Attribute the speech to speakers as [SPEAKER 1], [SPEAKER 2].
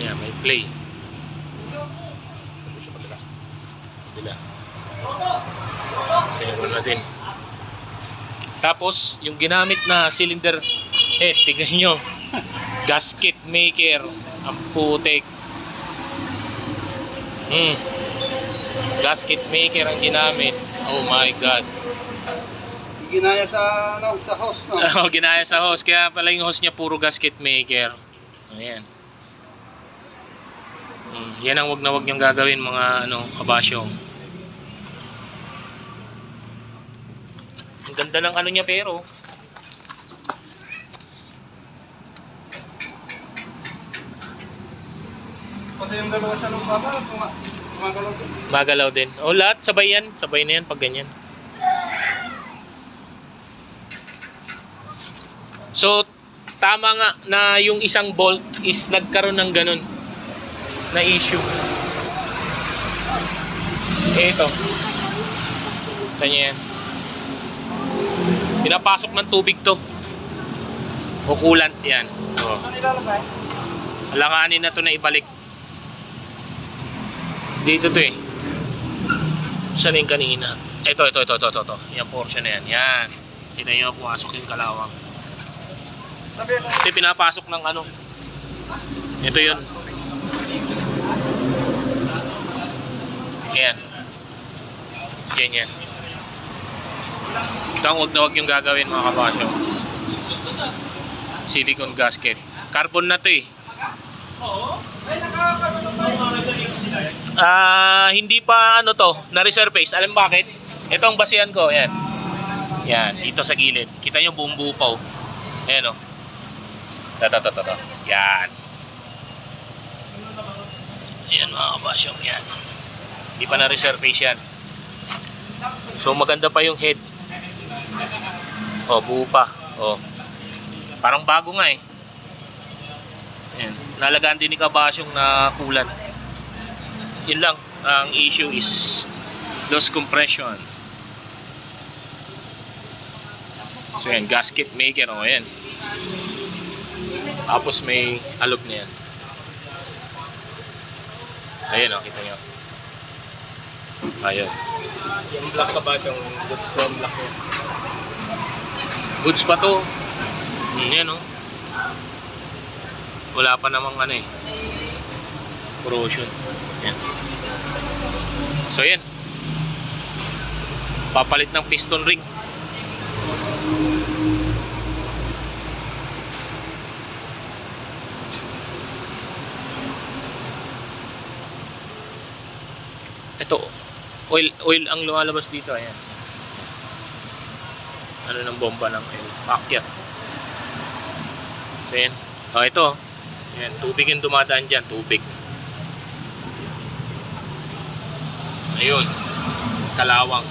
[SPEAKER 1] Yan, may play. Meron na din. Tapos, yung ginamit na cylinder head, tignan nyo. Gasket maker. Ang putik. Gasket maker ang ginamit. Oh my God.
[SPEAKER 2] Ginaya sa sa hose, no?
[SPEAKER 1] Oh, ginaya sa hose. Kaya pala yung hose niya puro gasket maker. Ayan. Yan ang wag na wag niyong gagawin mga kabasyong. Ang ganda ng niya pero.
[SPEAKER 2] Pati yung dalawa siya nung baba, gumagalaw din.
[SPEAKER 1] Magalaw din. O lahat sabay yan. Sabay na yan pag ganyan. So, tama nga na yung isang bolt is nagkaroon ng ganun na issue. Ito. Kanya yan. Pinapasok ng tubig to. O coolant yan. O. Alanganin na to na ibalik. Dito to eh. Saan yung kanina? Ito. Yan portion na yan. Yan. Kita nyo pumasok yung kalawang. Ito yung pinapasok ng Ito yun. Ayan. Ganyan. Ito ang wag na wag yung gagawin mga kabasyo. Silicone gasket. Carbon na to eh. Hindi pa na-resurface. Alam bakit? Ito ang basihan ko. Ayan. Yan. Dito sa gilid. Kita nyo buong buo pa oh. Ayan oh. Ito. Yan. Ayan mga kabasyong yan. Hindi pa na-resurface yan. So maganda pa yung head. Oh, buo pa. Oh. Parang bago nga eh. Ayan. Nalagaan din ni kabasyong na kulan. Yun lang. Ang issue is loss compression. So yan, gasket maker. Oh, ayan. Tapos may alog na yan. Ayan o, kita nyo. Ayan.
[SPEAKER 2] Yung black ka ba yung goods ko, black yan.
[SPEAKER 1] Goods pa to. Yan o. Wala pa namang corrosion. Yan. So yan. Papalit ng piston ring. Ito, oil ang lumalabas dito. Ayan. Ng bomba ng oil. Paakyat. So yan. Ito. Ayan, tubig yung dumadaan dyan. Tubig. Ayun. Kalawang.